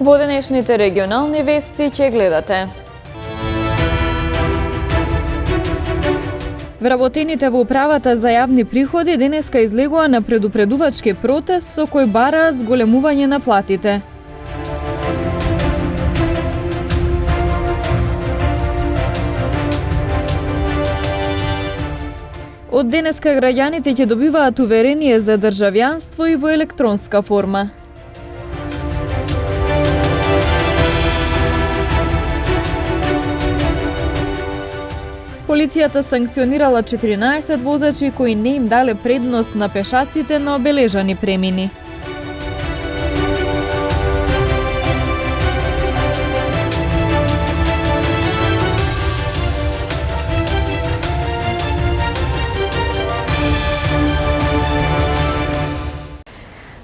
Во денешните регионални вести ќе гледате. Вработените во управата за јавни приходи денеска излегува на предупредувачки протест со кој бараат зголемување на платите. Од денеска граѓаните ќе добиваат уверение за државјанство и во електронска форма. Полицијата санкционирала 14 возачи кои не им дале предност на пешаците на обележани премини.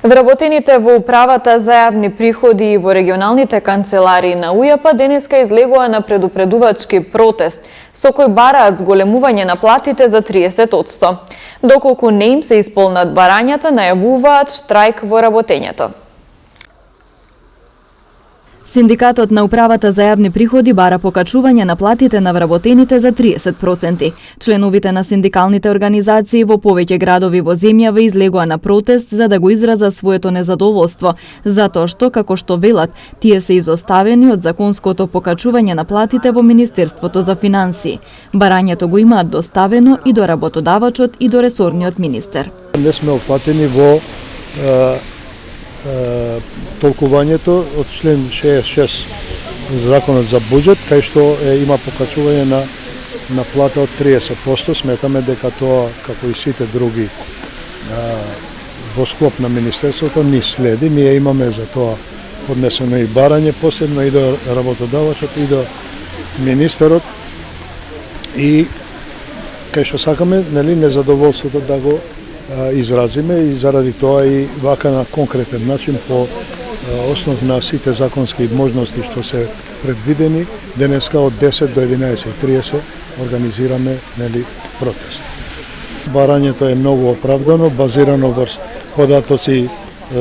Вработените во управата за јавни приходи и во регионалните канцеларии на УЈП денеска излегува на предупредувачки протест, со кој бараат зголемување на платите за 30%. Доколку не им се исполнат барањата, најавуваат штрајк во работењето. Синдикатот на управата за јавни приходи бара покачување на платите на вработените за 30%. Членовите на синдикалните организации во повеќе градови во земјава излегува на протест за да го израза своето незадоволство, затоа што, како што велат, тие се изоставени од законското покачување на платите во Министерството за финансии. Барањето го имаат доставено и до работодавачот и до ресорниот министер. Не сме опфатени во толкувањето од член 66 Законот за буџет, кај што има покачување на плата од 30%. Сметаме дека тоа, како и сите други во склоп на Министерството, ни следи. Ние имаме за тоа поднесено и барање, посебно и до работодавачот и до министерот. И кај што сакаме, незадоволството да го изразиме и заради тоа и вака на конкретен начин по основ на сите законски можности што се предвидени, денеска од 10 до 11:30 организираме протест. Барањето е многу оправдано, базирано врз податоци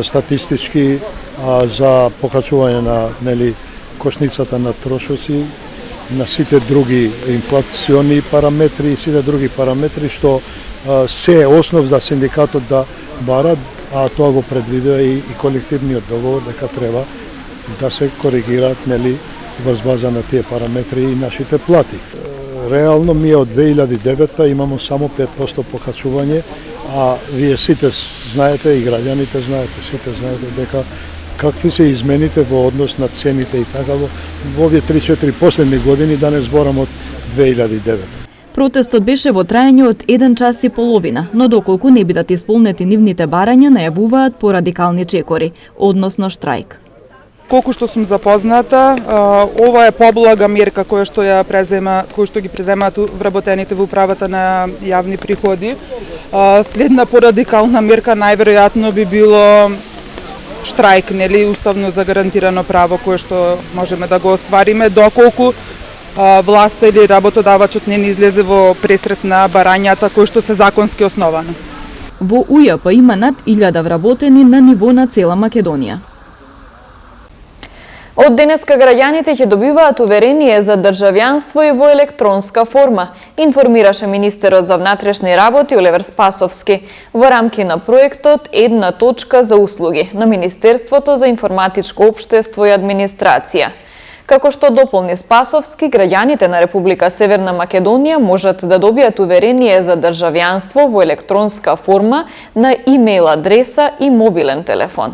статистички за покачување на кошницата на трошоци, на сите други инфлациони параметри и сите други параметри што се основ за синдикатот да бара, а тоа го предвидува и колективниот договор дека треба да се коригираат врз база на тие параметри и нашите плати. Реално ми од 2009 имамо само 5% покачување, а вие сите знаете и граѓаните знаете, сите знаете дека какви се измените во однос на цените и така во овие 3-4 последни години, да не зборам од 2009. Протестот беше во трајање од 1 час и половина, но доколку не бидат исполнети нивните барања, најавуваат порадикални чекори, односно штрајк. Колку што сум запозната, ова е поблага мерка која што ги преземаат вработените во управата на јавни приходи. Следна порадикална мерка најверојатно би било штрајк, уставно загарантирано право кое што можеме да го оствариме доколку власта или работодавачот не излезе во пресрет на барањата кои што се законски основани. Во УЈП има над 1000 вработени на ниво на цела Македонија. Од денеска граѓаните ќе добиваат уверение за државјанство и во електронска форма, информираше министерот за внатрешни работи Оливер Спасовски во рамки на проектот Една точка за услуги на Министерството за информатичко општество и администрација. Како што дополни Спасовски, граѓаните на Република Северна Македонија можат да добијат уверение за државјанство во електронска форма на имејл адреса и мобилен телефон.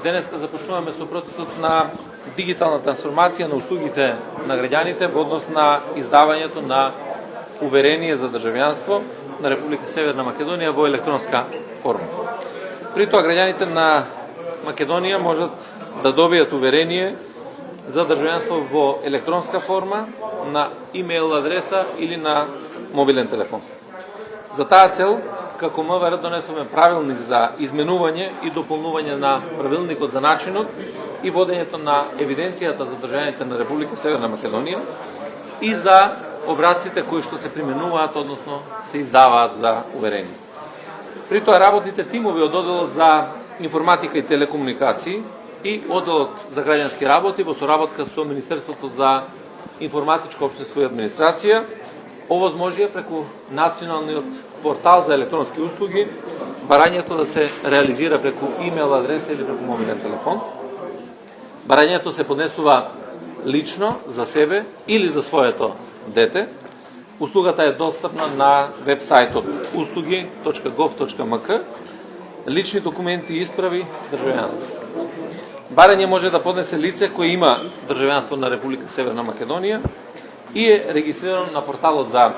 Денеска започнуваме со процесот на дигитална трансформација на услугите на граѓаните во однос на издавањето на уверение за државјанство на Република Северна Македонија во електронска форма. При тоа граѓаните на Македонија можат да добијат уверение за државјанство во електронска форма на имејл адреса или на мобилен телефон. За таа цел, како МВР донесоме правилник за изменување и дополнување на правилникот за начинот и водењето на евиденцијата за државјаните на Република Северна Македонија и за образците кои што се применуваат, односно се издаваат за уверение. При тоа работните тимови од одделот за информатика и телекомуникации и Оделот за граѓански работи во соработка со Министерството за информатичко општество и администрација овозможија преку националниот портал за електронски услуги барањето да се реализира преку имейл адреса или преку мобилен телефон. Барањето се поднесува лично за себе или за своето дете. Услугата е достапна на веб-сајтот услуги.gov.mk. Лични документи и исправи државјанство. Барање може да поднесе лице кој има државјанство на Република Северна Македонија и е регистрирано на порталот за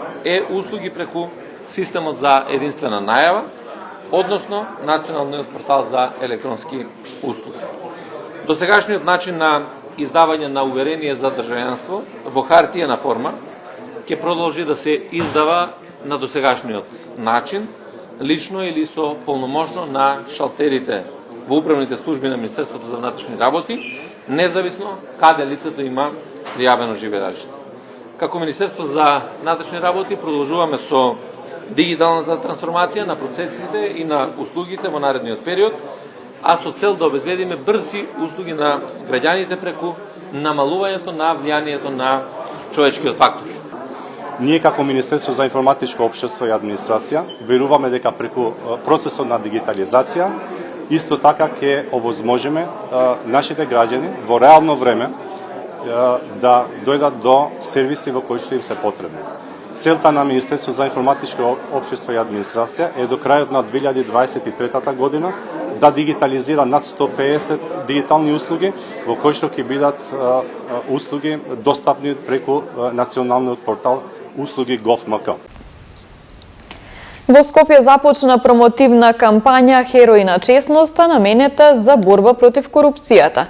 услуги преку системот за единствена најава, односно националниот портал за електронски услуги. Досегашниот начин на издавање на уверение за државјанство во хартиена форма ќе продолжи да се издава на досегашниот начин, лично или со полномошно на шалтерите во управните служби на Министерството за внатрешни работи, независно каде лицето има пријавено живеење. Како Министерство за внатрешни работи продолжуваме со дигиталната трансформација на процесите и на услугите во наредниот период, а со цел да обезбедиме брзи услуги на граѓаните преку намалувањето на влијанието на човечкиот фактор. Ние како Министерство за информатичко општество и администрација веруваме дека преку процесот на дигитализација исто така ќе овозможиме нашите граѓани во реално време да дојдат до сервиси во кои што им се потребни. Целта на Министерство за информатичко општество и администрација е до крајот на 2023 година да дигитализира над 150 дигитални услуги во кои што ќе бидат услуги достапни преку националниот портал услуги.gov.mk. Во Скопје започна промотивна кампања Херои на честноста наменета за борба против корупцијата.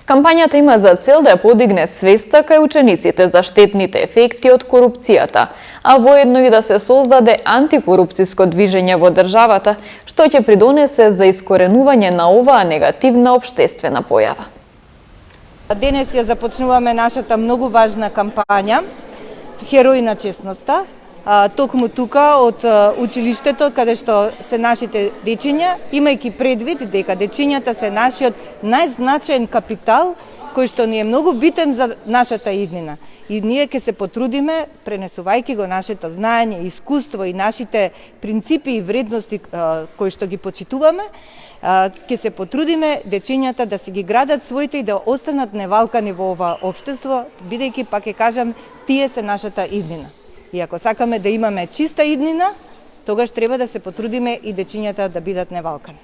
Кампањата има за цел да ја подигне свеста кај учениците за штетните ефекти од корупцијата, а воедно и да се создаде антикорупцијско движење во државата, што ќе придонесе за искоренување на оваа негативна општествена појава. Денес ја започнуваме нашата многу важна кампања Херои на честноста, токму тука од училиштето каде што се нашите дечиња, имајќи предвид дека дечињата се нашиот најзначаен капитал кој што ни е многу битен за нашата иднина. И ние ќе се потрудиме, пренесувајќи го нашето знаење, искуство и нашите принципи и вредности кои што ги почитуваме, ќе се потрудиме дечињата да си ги градат своите и да останат невалкани во ова општество, бидејќи, пак ќе кажам, тие се нашата иднина. И ако сакаме да имаме чиста иднина, тогаш треба да се потрудиме и дечињата да бидат невалкани.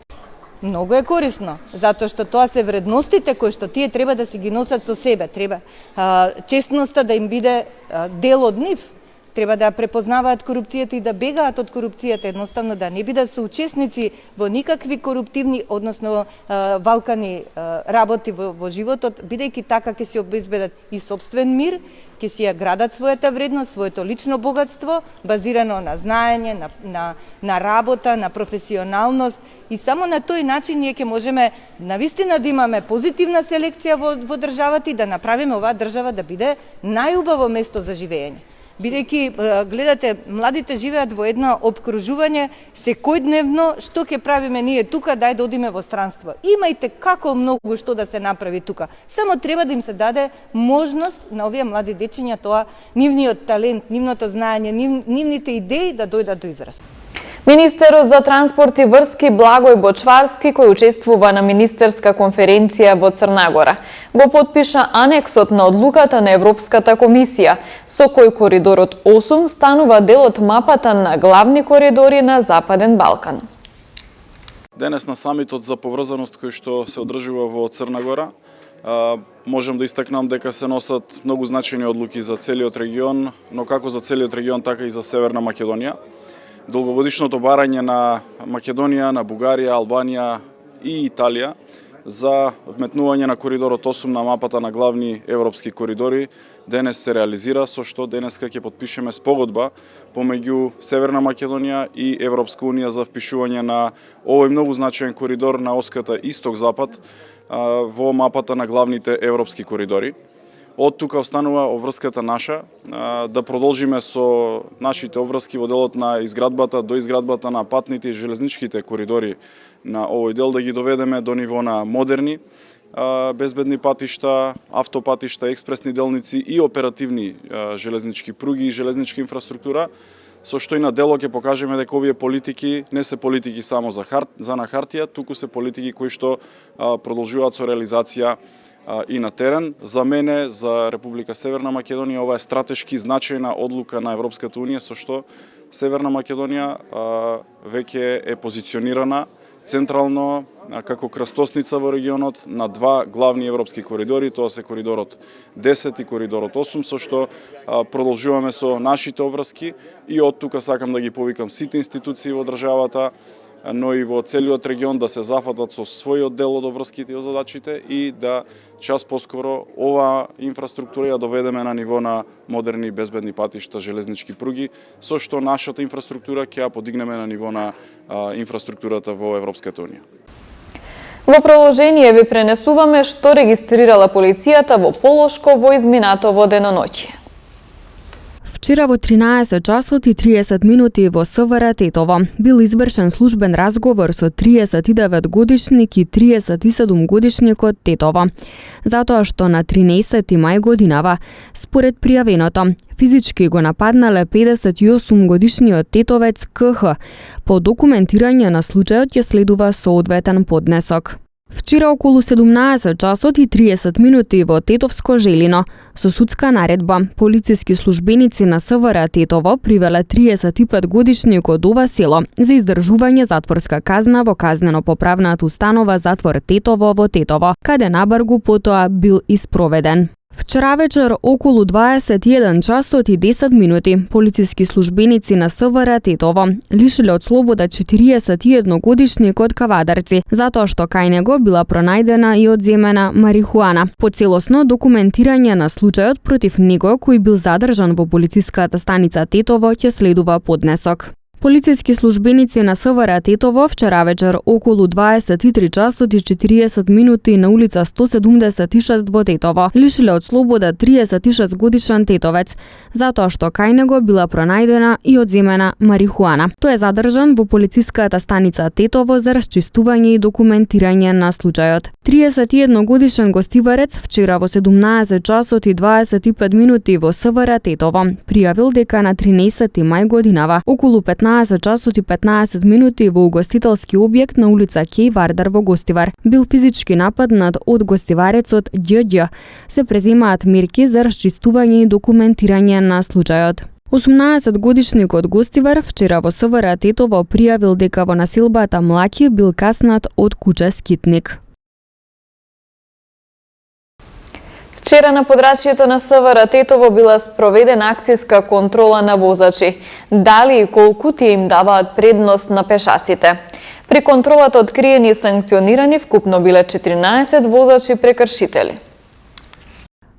Многу е корисно, затоа што тоа се вредностите кои што тие треба да си ги носат со себе. Треба честноста да им биде дел од нив. Треба да препознаваат корупцијата и да бегаат од корупцијата, едноставно да не бидат соучесници во никакви коруптивни, односно валкани работи во животот, бидејќи така ќе си обезбедат и собствен мир, ќе си ја градат својата вредност, своето лично богатство, базирано на знаење, на работа, на професионалност, и само на тој начин ние ќе можеме навистина да имаме позитивна селекција во државата и да направиме оваа држава да биде најубаво место за живење. Бидејќи, гледате, младите живеат во едно обкружување секојдневно, што ќе правиме ние тука, дај да одиме во странство. Имајте како многу што да се направи тука. Само треба да им се даде можност на овие млади дечиња тоа, нивниот талент, нивното знаење, нивните идеи да дојдат до израз. Министерот за транспорт и врски Благој Бочварски, кој учествува на министерска конференција во Црна Гора, го потпиша анексот на одлуката на Европската комисија, со кој коридорот 8 станува дел од мапата на главни коридори на Западен Балкан. Денес на самитот за поврзаност кој што се одржува во Црна Гора, можам да истакнам дека се носат многу значајни одлуки за целиот регион, но како за целиот регион, така и за Северна Македонија. Долгогодишното барање на Македонија, на Бугарија, Албанија и Италија за вметнување на коридорот 8 на мапата на главни европски коридори денес се реализира, со што денеска ќе потпишеме спогодба помеѓу Северна Македонија и Европска унија за впишување на овој многу значаен коридор на оската исток-запад во мапата на главните европски коридори. Од тука останува обврската наша, да продолжиме со нашите обврски во делот на изградбата, до изградбата на патните и железничките коридори на овој дел, да ги доведеме до ниво на модерни, безбедни патишта, автопатишта, експресни делници и оперативни железнички пруги и железничка инфраструктура, со што и на дело ќе покажеме дека овие политики не се политики само за на хартија, туку се политики кои што продолжуваат со реализација и на терен. За мене, за Република Северна Македонија, ова е стратешки значајна одлука на Европската Унија, со што Северна Македонија веќе е позиционирана централно како крстосница во регионот на два главни европски коридори, тоа се коридорот 10 и коридорот 8, со што продолжуваме со нашите обврски и од тука сакам да ги повикам сите институции во државата, но и во целиот регион да се зафатат со својот дел од обврските и задачите и да час поскоро ова инфраструктура ја доведеме на ниво на модерни безбедни патишта, железнички пруги, со што нашата инфраструктура ќе ја подигнеме на ниво на инфраструктурата во Европската Унија. Во продолжение ви пренесуваме што регистрирала полицијата во Полошко во изминатово деноноќие. Вчера во 13 часот и 30 минути во СВР Тетово бил извршен службен разговор со 39-годишник и 37-годишникот Тетово, затоа што на 13 мај годинава, според пријавеното, физички го нападнале 58-годишниот тетовец КХ. По документирање на случајот ќе следува соодветен поднесок. Вчера околу 17 часот и 30 минути во Тетовско Желино, со судска наредба, полициски службеници на СВР Тетово привеле 35-годишник од ова село за издржување затворска казна во казнено-поправната установа Затвор Тетово во Тетово, каде набаргу потоа бил испроведен. Вчера вечер околу 21 часот и 10 минути полициски службеници на СВР Тетово лишиле од слобода 41-годишникот Кавадарци, затоа што кај него била пронајдена и одземена марихуана. По целосно документирање на случајот против него, кој бил задржан во полициската станица Тетово, ќе следува поднесок. Полициски службеници на СВР Тетово вчера вечер околу 23 часот и 40 минути на улица 176 во Тетово лишиле од слобода 36 годишен тетовец, затоа што кај него била пронајдена и одземена марихуана. Тој е задржан во полициската станица Тетово за расчистување и документирање на случајот. 31 годишен гостиварец вчера во 17 часот и 25 минути во СВР Тетово пријавил дека на 13 мај годинава околу 15 часот и 15 минути во угостителски објект на улица Кеј Вардар во Гостивар бил физички нападнат од гостиварецот ДД. Се преземаат мерки за расчистување и документирање на случајот. 18-годишникот Гостивар вчера во СВР Тетово пријавил дека во населбата Млаки бил каснат од куче скитник. Вчера на подрачјето на СВР Тетово била спроведена акцијска контрола на возачи. Дали и колку тие им даваат предност на пешаците. При контролата откриени и санкционирани вкупно биле 14 возачи прекршители.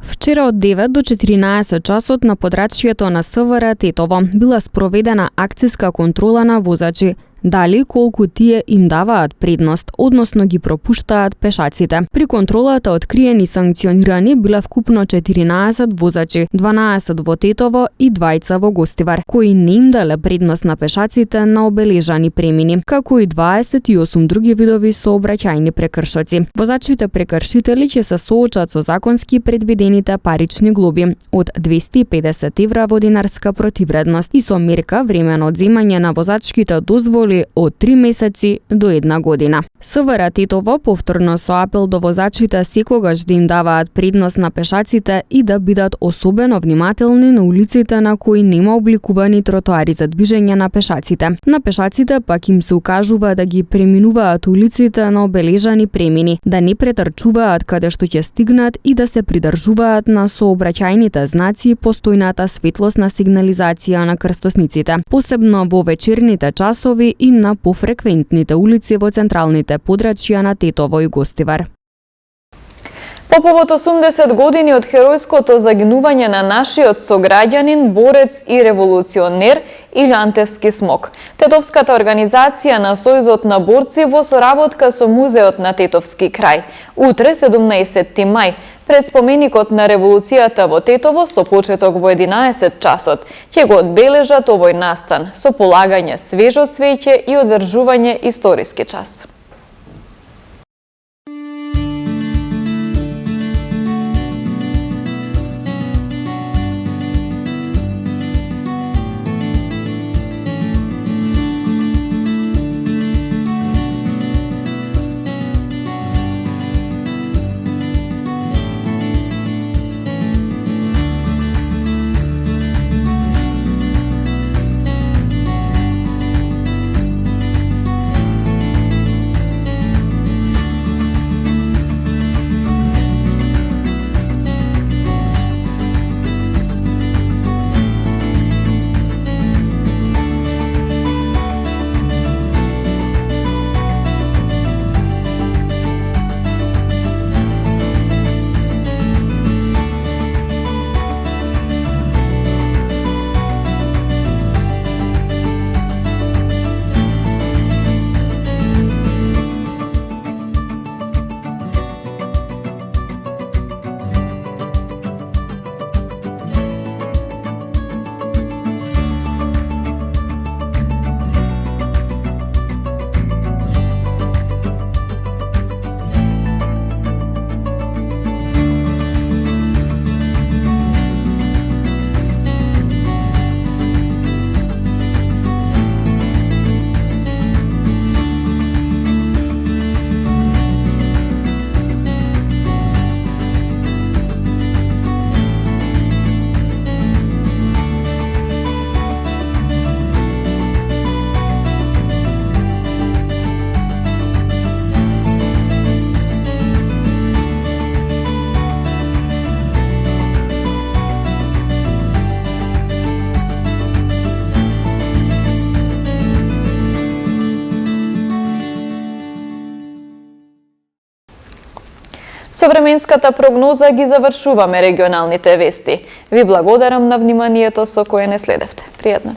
Вчера од 9 до 14 часот на подрачјето на СВР Тетово била спроведена акцијска контрола на возачи. Дали колку тие им даваат предност, односно ги пропуштаат пешаците. При контролата откриени и санкционирани биле вкупно 14 возачи, 12 во Тетово и 2 во Гостивар, кои не им дале предност на пешаците на обележани премини, како и 28 други видови сообраќајни прекршоци. Возачите прекршители ќе се соочат со законски предвидените парични глоби од 250 евра во динарска противредност и со мерка времено одземање на возачките дозволи од 3 месеци до 1 година. СВР Тетово повторно со апел до возачите секогаш да им даваат предност на пешаците и да бидат особено внимателни на улиците на кои нема обликувани тротоари за движење на пешаците. На пешаците пак им се укажува да ги преминуваат улиците на обележани премини, да не претрчуваат каде што ќе стигнат и да се придржуваат на сообраќајните знаци и постојната светлосна сигнализација на крстосниците, посебно во вечерните часови и на пофреквентните улици во централните подрачја на Тетово и Гостивар. По повод 80 години од херојското загинување на нашиот сограѓанин, борец и револуционер Илјантевски смок, Тетовската организација на Сојузот на борци во соработка со Музеот на Тетовски крај, утре 17 мај, пред споменикот на револуцијата во Тетово со почеток во 11 часот, ќе го одбележат овој настан со полагање свежо цвеќе и одржување историски час. Со временската прогноза ги завршуваме регионалните вести. Ви благодарам на вниманието со кое не следевте. Пријатно.